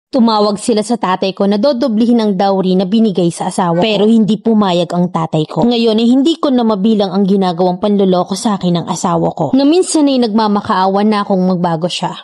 Tumawag sila sa tatay ko na dodoblihin ang dowry na binigay sa asawa ko. Pero hindi pumayag ang tatay ko. Ngayon ay hindi ko na mabilang ang ginagawang panloloko sa akin ng asawa ko. Na minsan ay nagmamakaawa na akong magbago siya.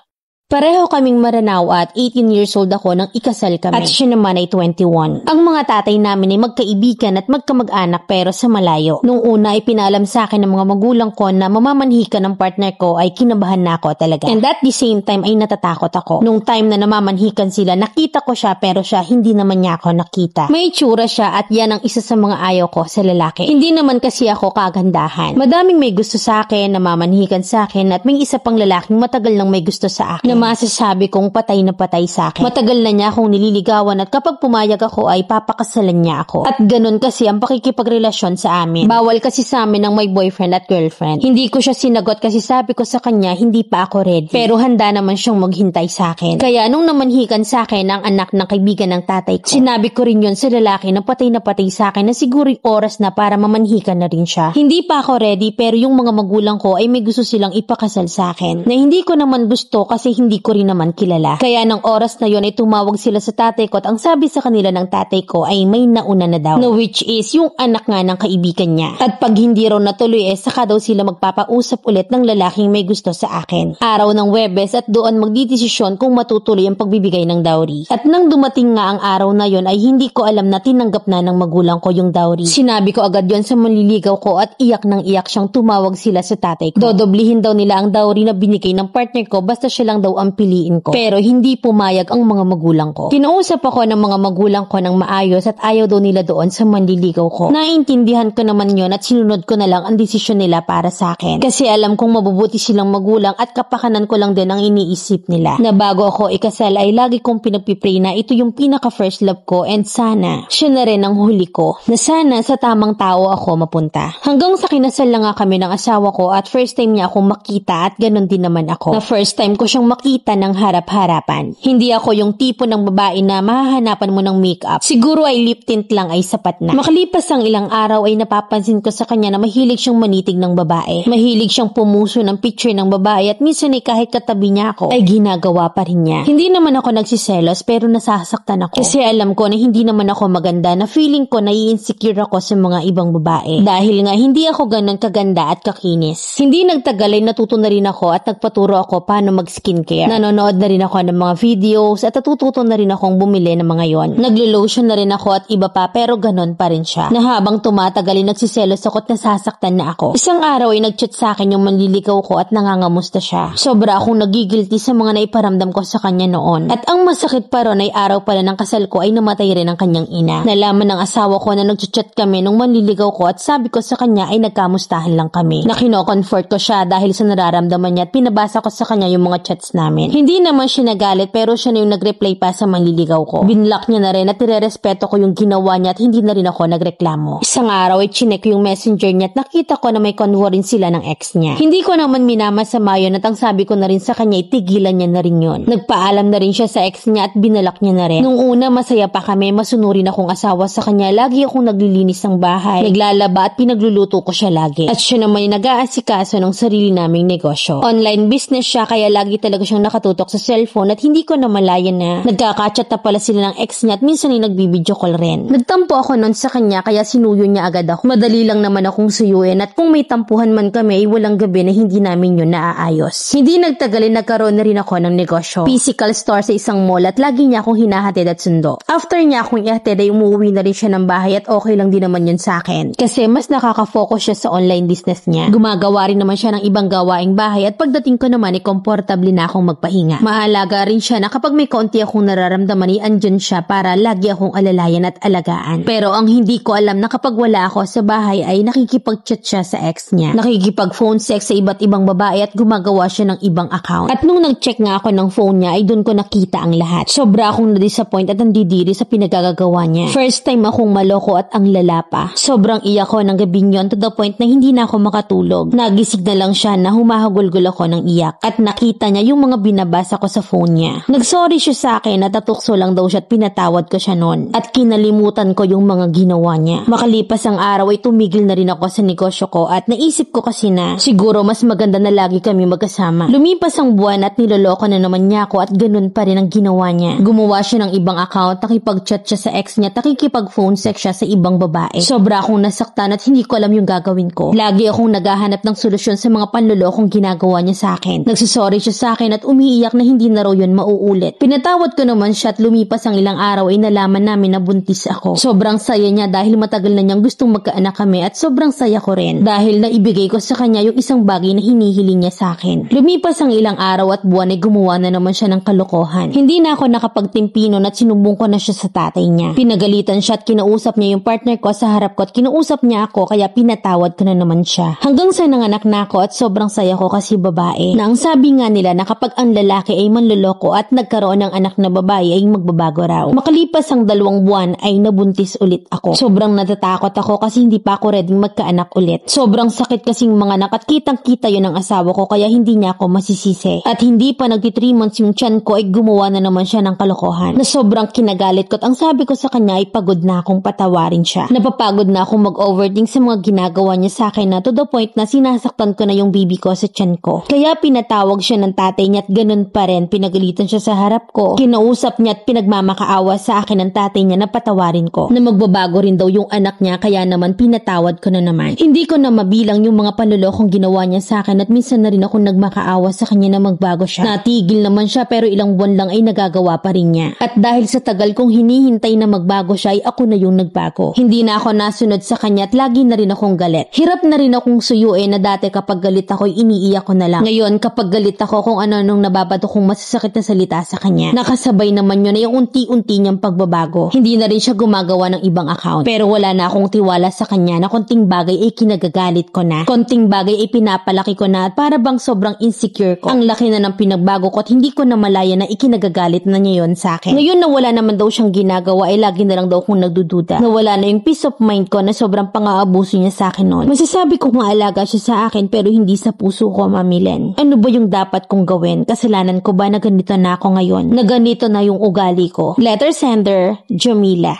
Pareho kaming maranaw at 18 years old ako nang ikasal kami. At siya naman ay 21. Ang mga tatay namin ay magkaibigan at magkamag-anak pero sa malayo. Nung una ay pinalam sa akin ng mga magulang ko na mamamanhikan ng partner ko ay kinabahan na ako talaga. And at the same time ay natatakot ako. Nung time na namamanhikan sila, nakita ko siya pero siya hindi naman niya ako nakita. May itsura siya at yan ang isa sa mga ayaw ko sa lalaki. Hindi naman kasi ako kagandahan. Madaming may gusto sa akin, namamanhikan sa akin at may isa pang lalaking matagal nang may gusto sa akin. Na masasabi kong patay na patay sa akin. Matagal na niya akong nililigawan at kapag pumayag ako ay papakasalan niya ako. At ganun kasi ang pakikipagrelasyon sa amin. Bawal kasi sa amin ng may boyfriend at girlfriend. Hindi ko siya sinagot kasi sabi ko sa kanya hindi pa ako ready. Pero handa naman siyang maghintay sa akin. Kaya nung namanhikan sa akin ang anak ng kaibigan ng tatay ko, sinabi ko rin yun sa lalaki na patay sa akin na siguro oras na para mamanhikan na rin siya. Hindi pa ako ready pero yung mga magulang ko ay may gusto silang ipakasal sa akin. Na hindi ko naman gusto kasi hindi ko rin naman kilala. Kaya ng oras na yon ay tumawag sila sa tatay ko at ang sabi sa kanila ng tatay ko ay may nauna na daw. Na which is yung anak nga ng kaibigan niya. At pag hindi raw natuloy saka daw sila magpapausap ulit ng lalaking may gusto sa akin. Araw ng Webes at doon magdidesisyon kung matutuloy ang pagbibigay ng dowry. At nang dumating nga ang araw na yon ay hindi ko alam na tinanggap na ng magulang ko yung dowry. Sinabi ko agad yon sa manliligaw ko at iyak nang iyak siyang tumawag sila sa tatay ko. Dodoblihin daw nila ang dowry na binigay ng partner ko basta siya lang daw ang piliin ko. Pero hindi pumayag ang mga magulang ko. Kinausap ako ng mga magulang ko ng maayos at ayaw daw nila doon sa manliligaw ko. Naintindihan ko naman yon at sinunod ko na lang ang desisyon nila para sa akin. Kasi alam kong mabubuti silang magulang at kapakanan ko lang din ang iniisip nila. Na bago ako ikasal ay lagi kong pinagpipray na ito yung pinaka first love ko and sana siya na rin ang huli ko. Na sana sa tamang tao ako mapunta. Hanggang sa kinasal lang nga kami ng asawa ko at first time niya akong makita at ganun din naman ako. Na first time ko siyang makita ng harap-harapan. Hindi ako yung tipo ng babae na mahahanapan mo ng makeup. Siguro ay lip tint lang ay sapat na. Makalipas ang ilang araw ay napapansin ko sa kanya na mahilig siyang manitig ng babae. Mahilig siyang pumuso ng picture ng babae at minsan ay kahit katabi niya ako ay ginagawa pa rin niya. Hindi naman ako nagsiselos pero nasasaktan ako. Kasi alam ko na hindi naman ako maganda na feeling ko na i-insecure ako sa mga ibang babae. Dahil nga hindi ako ganun kaganda at kakinis. Hindi nagtagal ay natuto na rin ako at nagpaturo ako paano mag-skincare. Nanonood na rin ako ng mga videos at natututo na rin akong bumili ng mga yon. Naglo-lotion na rin ako at iba pa pero ganon pa rin siya. Na habang tumatagal ay nagsiselos ako at nasasaktan na ako. Isang araw ay nagchat sa akin yung manliligaw ko at nangangamusta siya. Sobra akong nagigilty sa mga naiparamdam ko sa kanya noon. At ang masakit pa ron ay araw pala ng kasal ko ay namatay rin ang kanyang ina. Nalaman ng asawa ko na nagchat kami nung manliligaw ko at sabi ko sa kanya ay nagkamustahan lang kami. Na kino-comfort ko siya dahil sa nararamdaman niya at pinabasa ko sa kanya yung mga chats namin. Hindi naman siya nagalit pero siya na yung nag-reply pa sa manliligaw ko. Binlock niya na rin at irerespeto ko yung ginawa niya at hindi na rin ako nagreklamo. Isang araw ay chinek ko yung messenger niya at nakita ko na may convo rin sila ng ex niya. Hindi ko naman minamasama yun at ang sabi ko na rin sa kanya itigilan niya na rin yun. Nagpaalam na rin siya sa ex niya at binalak niya na rin. Nung una masaya pa kami, masunurin akong asawa sa kanya. Lagi akong naglilinis ng bahay, naglalaba at pinagluluto ko siya lagi. At siya naman yung nag-aasikaso ng sarili naming negosyo. Online business siya kaya lagi talaga siyang nakatutok sa cellphone at hindi ko na malaya na nagkakachat na pala sila ng ex niya at minsan ay nagbibideo call rin. Nagtampo ako noon sa kanya kaya sinuyo niya agad ako. Madali lang naman akong suyuin at kung may tampuhan man kami ay walang gabi na hindi namin yun naaayos. Hindi nagtagal nagkaroon na rin ako ng negosyo. Physical store sa isang mall at lagi niya akong hinahatid at sundo. After niya akong ihatid ay umuwi na rin siya ng bahay at okay lang din naman yun sa akin. Kasi mas nakaka-focus siya sa online business niya. Gumagawa rin naman siya ng ibang gawaing bahay at pagdating ko naman ay komportable na akong magpahinga. Mahalaga rin siya na kapag may kaunti akong nararamdaman ay andyan siya para lagi akong alalayan at alagaan. Pero ang hindi ko alam na kapag wala ako sa bahay ay nakikipag-chat siya sa ex niya. Nakikipag-phone sex sa iba't ibang babae at gumagawa siya ng ibang account. At nung nag-check nga ako ng phone niya ay doon ko nakita ang lahat. Sobra akong na-disappoint at nandidiri sa pinagagagawa niya. First time akong maloko at ang lala pa. Sobrang iyak ko ng gabi yon to the point na hindi na ako makatulog. Nagising na lang siya na humahagulgul ako ng iyak. At nakita niya yung mga binabasa ko sa phone niya. Nagsorry siya sa akin at tatukso lang daw siya at pinatawad ko siya noon. At kinalimutan ko yung mga ginawa niya. Makalipas ang araw ay tumigil na rin ako sa negosyo ko at naisip ko kasi na siguro mas maganda na lagi kami magkasama. Lumipas ang buwan at niloloko na naman niya ako at ganun pa rin ang ginawa niya. Gumawa siya ng ibang account, nakipag-chat siya sa ex niya, nakikipag-phone sex siya sa ibang babae. Sobra akong nasaktan at hindi ko alam yung gagawin ko. Lagi akong naghahanap ng solusyon sa mga panlolokong ginagawa niya sa akin. Nagsusorry siya sa akin at umiiyak na hindi na raw yun mauulit. Pinatawad ko naman siya at lumipas ang ilang araw ay nalaman namin na buntis ako. Sobrang saya niya dahil matagal na niyang gustong magkaanak kami at sobrang saya ko rin dahil naibigay ko sa kanya yung isang bagay na hinihiling niya sa akin. Lumipas ang ilang araw at buwan ay gumawa na naman siya ng kalokohan. Hindi na ako nakapagtimpinon at sinumbong ko na siya sa tatay niya. Pinagalitan siya at kinausap niya yung partner ko sa harap ko at kinausap niya ako kaya pinatawad ko na naman siya. Hanggang sa nanganak na ako at sobrang saya ko kasi babae. Na ang sabi nga nila na kapag ang lalaki ay manloloko at nagkaroon ng anak na babae ay magbabago raw. Makalipas ang 2 buwan ay nabuntis ulit ako. Sobrang natatakot ako kasi hindi pa ako ready magkaanak ulit. Sobrang sakit kasing mga anak at kitang-kita yun ng asawa ko kaya hindi niya ako masisisi. At hindi pa nagti 3 months yung tiyan ko ay gumawa na naman siya ng kalokohan. Na sobrang kinagalit ko at ang sabi ko sa kanya ay pagod na akong patawarin siya. Napapagod na akong mag-overthink sa mga ginagawa niya sa akin na to the point na sinasaktan ko na yung baby ko sa tiyan ko. Kaya pinatawag siya ng tatay niya at ganun pa rin pinagalitan siya sa harap ko. Kinausap niya at pinagmamakaawa sa akin ng tatay niya na patawarin ko. Na magbabago rin daw yung anak niya kaya naman pinatawad ko na naman. Hindi ko na mabilang yung mga panlolokong ginawa niya sa akin at minsan na rin ako nagmakaawa sa kanya na magbago siya. Natigil naman siya pero ilang buwan lang ay nagagawa pa rin niya. At dahil sa tagal kong hinihintay na magbago siya ay ako na yung nagbago. Hindi na ako nasunod sa kanya at lagi na rin akong galit. Hirap na rin akong suyuin na dati kapag galit ako ay iniiyak ko na lang. Ngayon kapag galit ako kung ano-anong nababato kong masasakit na salita sa kanya. Nakasabay naman yun ay yung unti-unti niyang pagbabago. Hindi na rin siya gumagawa ng ibang account. Pero wala na akong tiwala sa kanya na konting bagay ay kinagagalit ko na. Konting bagay ay pinapalaki ko na at para bang sobrang insecure ko. Ang laki na ng pinagbago ko at hindi ko na malaya na ikinagagalit na niya yun sa akin. Ngayon na wala naman daw siyang ginagawa ay lagi na lang daw akong nagdududa. Nawala na yung peace of mind ko na sobrang pang-aabuso niya sa akin noon. Masasabi kong maalaga siya sa akin pero hindi sa puso ko, Mamilen. Ano ba yung dapat kong gawin? Kasalanan ko ba na ganito na ako ngayon? Na ganito na yung ugali ko? Letter sender, Jamila.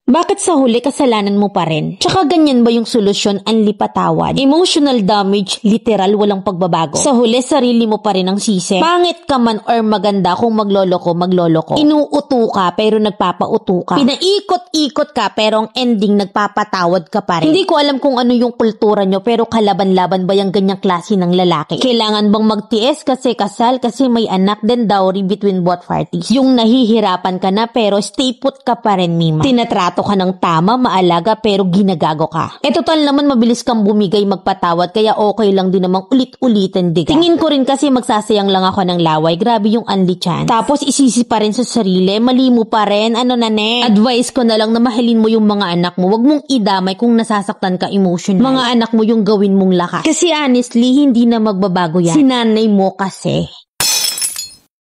Bakit sa huli kasalanan mo pa rin? Tsaka ganyan ba yung solusyon ang lipatawad? Emotional damage, literal walang pagbabago. Sa huli sarili mo pa rin ang sisi. Pangit ka man or maganda kung magloloko. Inuuto ka pero nagpapauto ka. Pinaikot-ikot ka pero ang ending nagpapatawad ka pa rin. Hindi ko alam kung ano yung kultura nyo pero kalaban-laban ba yung ganyang klase ng lalaki? Kailangan bang magtiis kasi kasal kasi may anak then dowry between both parties? Yung nahihirapan ka na pero stay put ka pa rin, Mima. Tinatrato ka ng tama, maalaga pero ginagago ka. Total naman mabilis kang bumigay magpatawad kaya okay lang din namang ulit-ulitin diga. Tingin ko rin kasi magsasayang lang ako ng laway, grabe yung only chance. Tapos isisi pa rin sa sarili, mali mo pa rin, ano na ne? Advice ko na lang na mahalin mo yung mga anak mo, wag mong idamay kung nasasaktan ka emotional. Mga anak mo yung gawin mong lakas. Kasi honestly, hindi na magbabago yan. Si nanay mo kasi.